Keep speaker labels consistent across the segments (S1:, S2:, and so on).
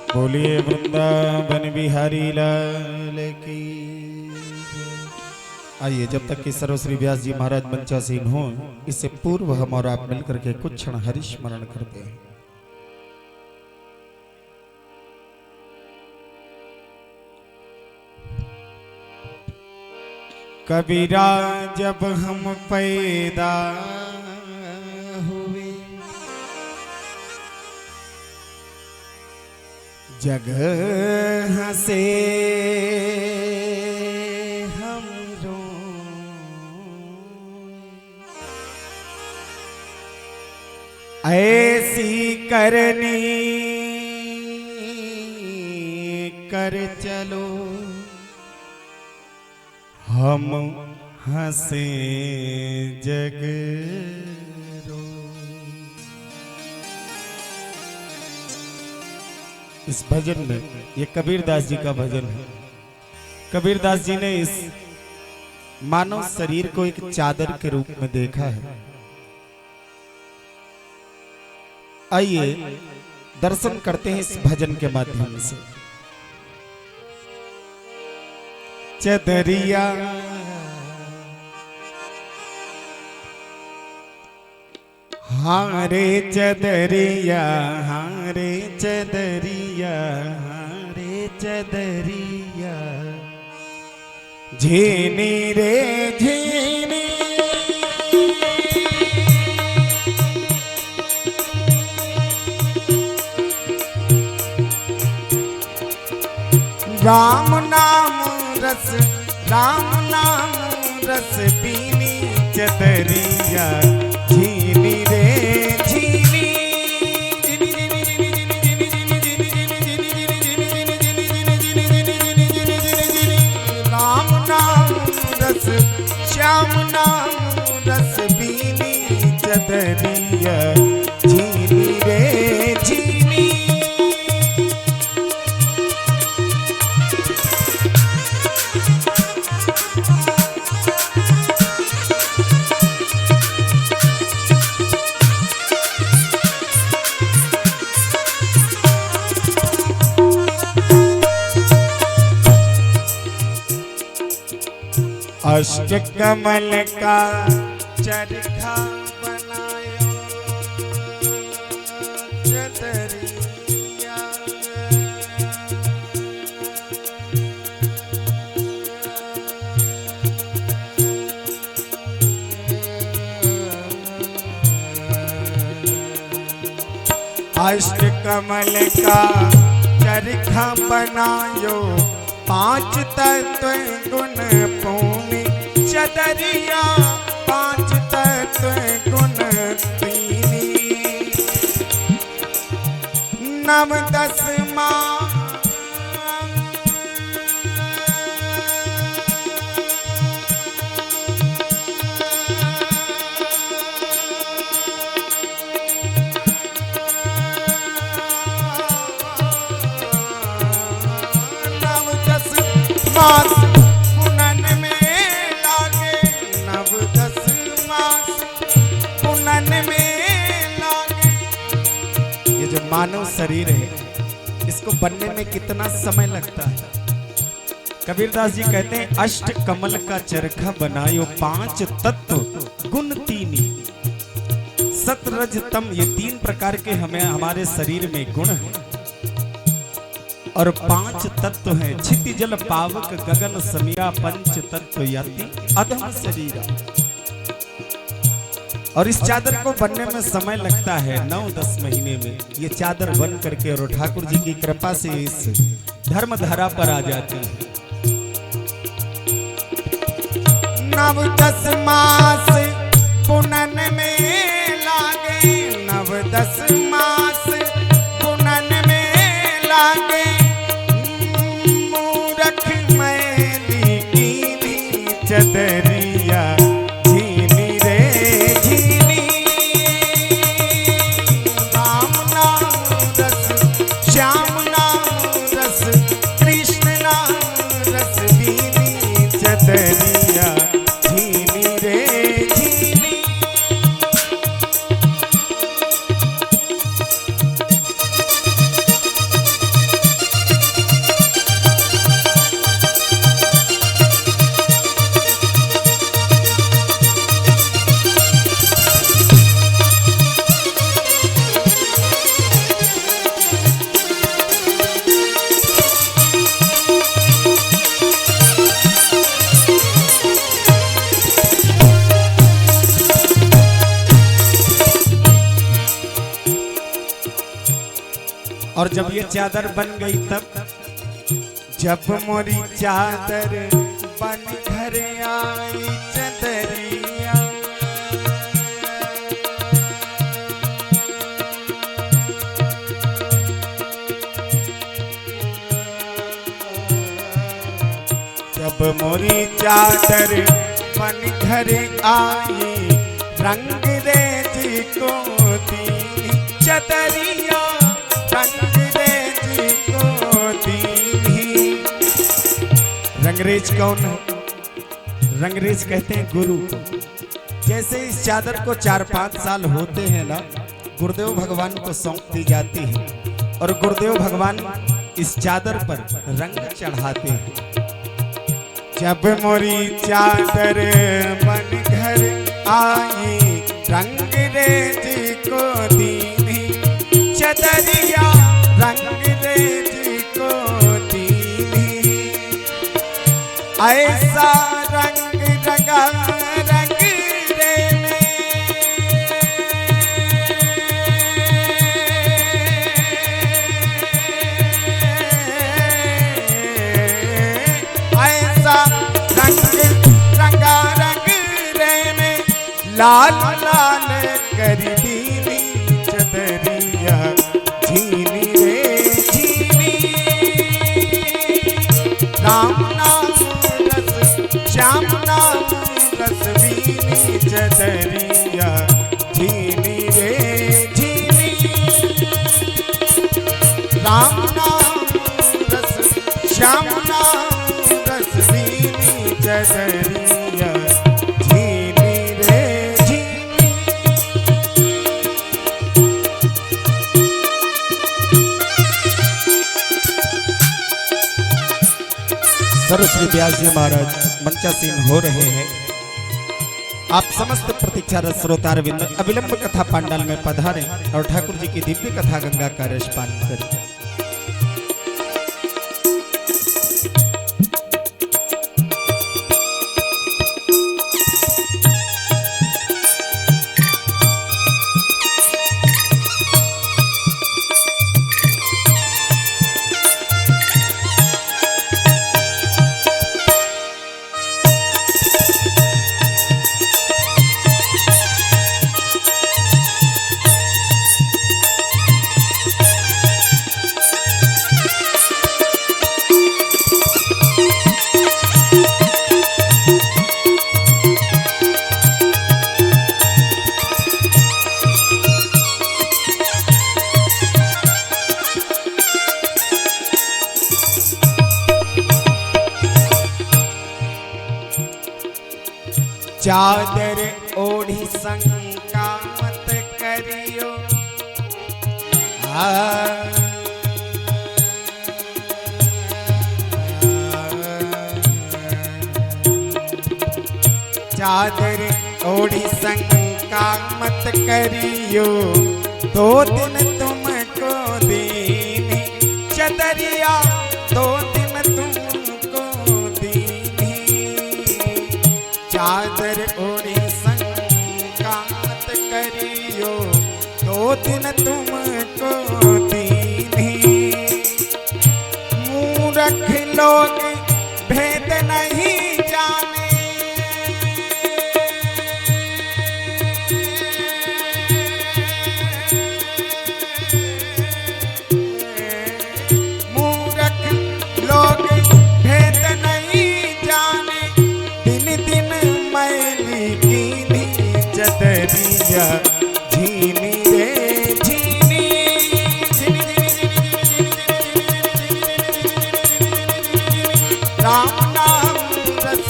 S1: बोलिए वृंदावन बिहारी लाल की। आइए, जब तक कि सर्वश्री व्यास जी महाराज मंचासीन हो, इससे पूर्व हम और आप मिलकर के कुछ क्षण हरिस्मरण करते हैं। कबीरा जब हम पैदा हुए, जगह से हम रोए, ऐसी करनी कर चलो, हम हंसे जग रोए। इस भजन में, ये कबीरदास जी का भजन है। कबीरदास जी ने इस मानव शरीर को एक चादर के रूप में देखा है। आइए दर्शन करते हैं इस भजन के माध्यम से। चदरिया हारे चदरिया, हारे चदरिया, हारे चदरिया, झीनी रे झीनी, राम नाम रस, राम नाम रस पीनी चदरिया, झीनी रे झीनी, राम नाम रस, श्याम नाम रस पीनी चदरिया, झीनी रे झीनी। अष्ट कमल का चरखा बनायो चदरिया, अष्ट कमल का चरखा बनायो, पांच तत्व गुण पूमी चदरिया, पांच तत्व गुण तीनी, नव दस माँ मास पुनन में लागे, नव दस मास पुनन में लागे। ये जो मानव शरीर है, इसको बनने में कितना समय लगता है? कबीरदास जी कहते हैं, अष्ट कमल का चरखा बनायो, पांच तत्व गुण तीनी, सत रज तम, ये तीन प्रकार के हमें हमारे शरीर में गुण है, और पांच तत्व हैं, क्षिति जल पावक गगन समिया, पंच तत्व यति अधम शरीरा। और इस चादर को बनने में समय लगता है 9-10 महीने में। ये चादर बन करके और ठाकुर जी की कृपा से इस धर्म धारा पर आ जाती है। 9-10 मास पुनन में लागे, 9-10 मास पुनन में लागे, चदरिया, झीनी रे झीनी, राम नाम रस, श्याम नाम रस, कृष्ण नाम रस बीनी चदरिया, झीनी रे झीनी। जब ये चादर बन गई तब, जब मोरी चादर बन घर आई चदरिया, जब मोरी चादर बन घर आई, रंग रेज को दी चदरिया, रंग रेज को दी। रंगरेज कौन है? रंगरेज कहते हैं गुरु को। जैसे इस चादर को 4-5 साल होते हैं ना, गुरुदेव भगवान को सौंप दी जाती है और गुरुदेव भगवान इस चादर पर रंग चढ़ाते हैं। जब मोरी चादर बन घर आई, रंग रेज को दीनी चदरिया, रंग रेज को दीनी। ऐसा रंग रंगा रंग रे में, ऐसा रंग रंगा रंग रे में, लाल लाल कर दीनी चदरिया, झीनी रे झीनी। राम नाम रस श्याम नाम रस बीनी चदरिया, झीनी रे झीनी। राम नाम रस श्याम नाम रस बीनी चदरिया, झीनी रे झीनी। सरस्वती व्यास जी महाराज मंचासीन हो रहे हैं। आप समस्त प्रतीक्षारत श्रोतारविंद अविलंब कथा पांडाल में पधारें और ठाकुर जी की दिव्य कथा गंगा का रसपान करें। चादर ओढ़ी शंका मत करियो, चादर ओढ़ी शंका मत करियो, 2 दिन तुमको दीनी चदरिया, 2 दिन तुमको दीनी। चादर ओढ़ी शंका मत करियो, 2 दिन तुमको दीनी। मूर्ख लोग भेद नहीं जाने, मूर्ख लोग भेद नहीं जाने, दिन दिन मैली कीनी चदरिया, झीनी रे झीनी। राम नाम रस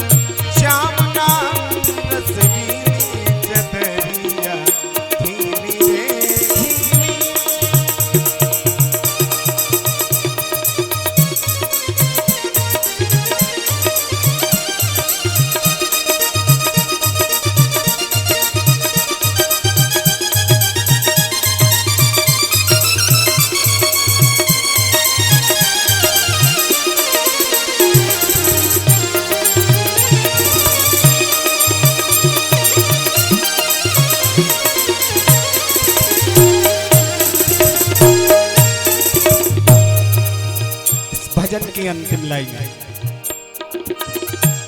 S1: श्याम नाम रस बीनी चदरिया, झीनी रे झीनी। भजन की अंतिम लाइन है।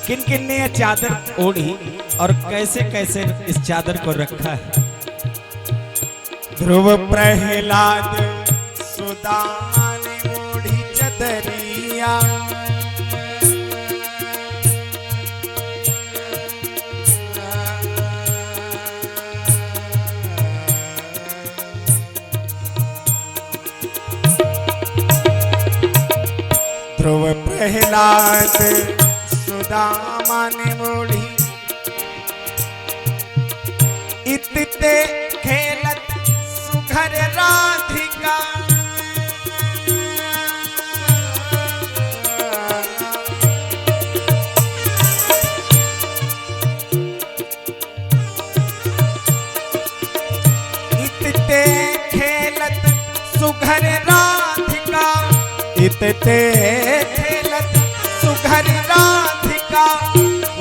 S1: किन किन ने यह चादर ओढ़ी और कैसे कैसे इस चादर को रखा है। ध्रुव प्रहलाद सुदामा ने ओढ़ी चदरिया, ध्रुव प्रहलाद सुदामा ने ओढ़ी, इतते खेलत सुघर राधिका, इतते खेलत सुघर राधिका, इतते खेलत सुघर राधिका,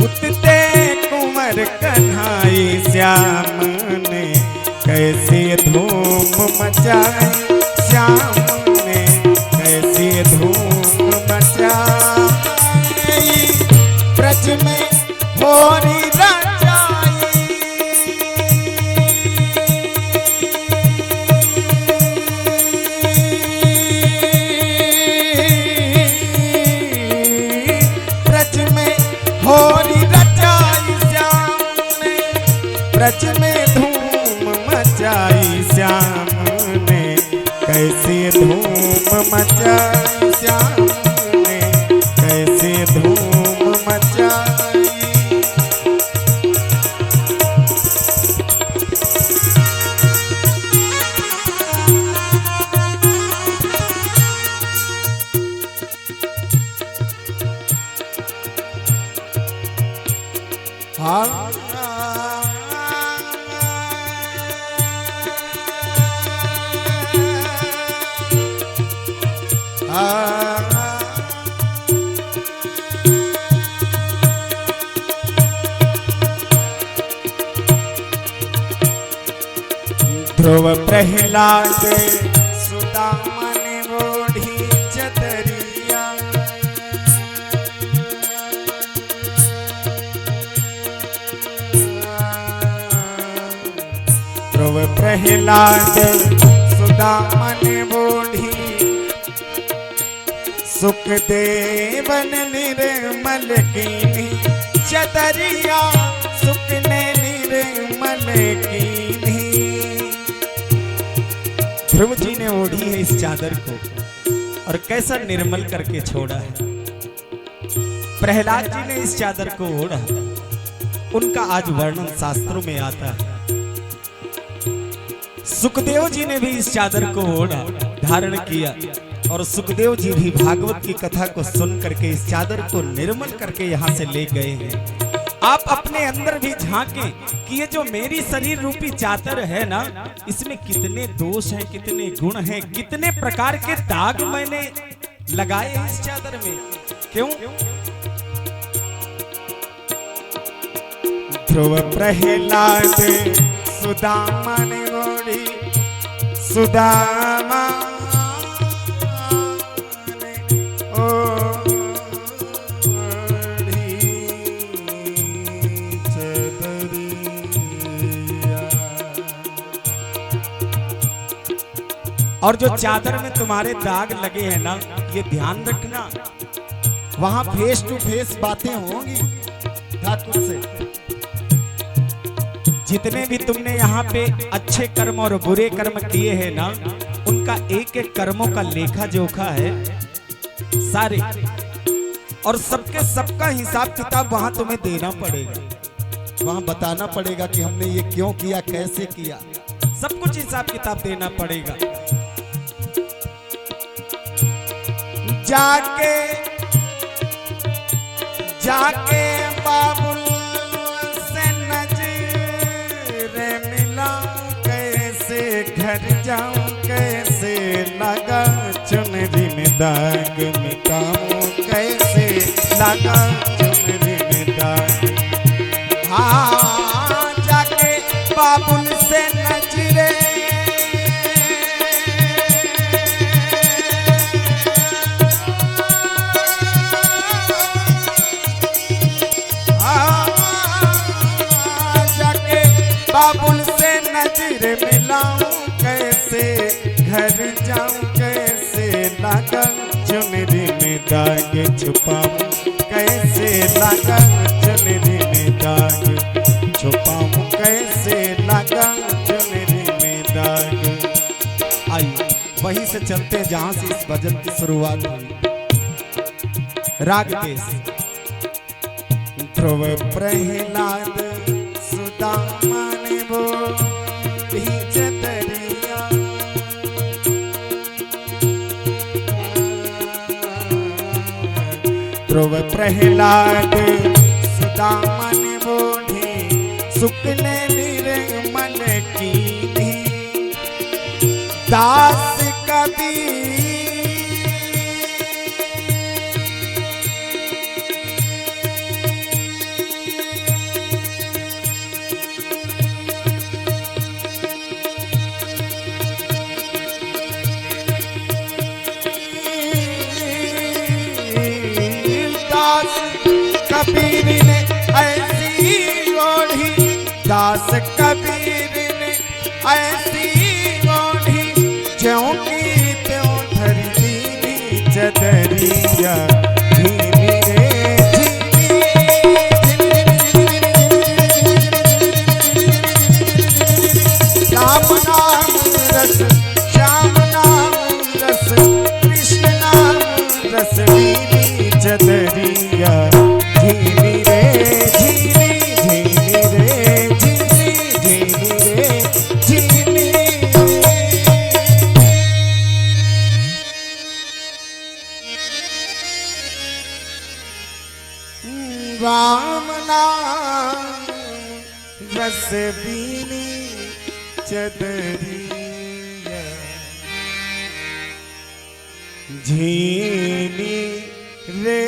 S1: उतते कुंवर कन्हाई श्याम ने कैसी धूम मचाई, श्याम ने कैसी धूम मचाई, ब्रज में होरी ब्रज में धूम मचाई, श्याम ने कैसे धूम मचाई, श्याम ने कैसे धूम मचाई। हाँ ध्रुव प्रहलाद सुदामा ने ओढ़ी चदरिया, ध्रुव प्रहलाद सुदामा ने ओढ़ी, सुखदेवन निर्मल कीनी चदरिया, सुख ने निर्मल कीनी। ध्रुव जी ने ओढ़ी है इस चादर को और कैसा निर्मल करके छोड़ा है। प्रहलाद जी ने इस चादर को ओढ़ा, उनका आज वर्णन शास्त्रों में आता है। सुखदेव जी ने भी इस चादर को ओढ़ा, धारण किया, और सुखदेव जी भी भागवत की कथा को सुन करके इस चादर को निर्मल करके यहाँ से ले गए हैं। आप अपने अंदर भी झांकें कि ये जो मेरी शरीर रूपी चादर है ना, इसमें कितने दोष हैं, कितने गुण हैं, कितने प्रकार के दाग मैंने लगाए हैं इस चादर में। क्यों? ध्रुव प्रहलाद सुदामा ने ओढ़ी, सुदामा और जो चादर में तुम्हारे दाग लगे हैं ना, ये ध्यान रखना, वहां फेस टू फेस बातें होंगी ठाकुर से। जितने भी तुमने यहाँ पे अच्छे कर्म और बुरे कर्म किए हैं ना, उनका एक एक कर्मों का लेखा जोखा है सारे, और सबके सबका हिसाब किताब वहां तुम्हें देना पड़ेगा। वहां बताना पड़ेगा कि हमने ये क्यों किया, कैसे किया, सब कुछ हिसाब किताब देना पड़ेगा। जाके जाके बाबुल से नजर मिलाऊं, कैसे घर जाऊं, कैसे लगा चुनरी में दाग मिटाऊं, कैसे लगा चुनरी में दाग। हाँ जाके बाबुल से नजरे लगा चुनरी में दाग छुपाऊं कैसे लगा चुनरी में दाग छुपाऊं कैसे लगा चुनरी में दाग। आइए वहीं से चलते हैं जहां से इस भजन की शुरुआत हुई। राग केस ध्रुव प्रहलाद सुदामा ने वो दरिया ध्रुव प्रहलाद सुदामा ने बोढ़े शुक्ल निर्मल की दास कबीर कबीर ने ऐसी ओढ़ी दास कबीर ने ऐसी ओढ़ी ज्यों की त्यों धरी दीनी चदरिया धीमी रे श्याम नाम रस श्याम नाम रस कृष्ण नाम रस दीनी चदरिया झीली रे झीली झीली रे झीली झीली रे झीली। राम नाम रस बीनी चदरिया झीली रे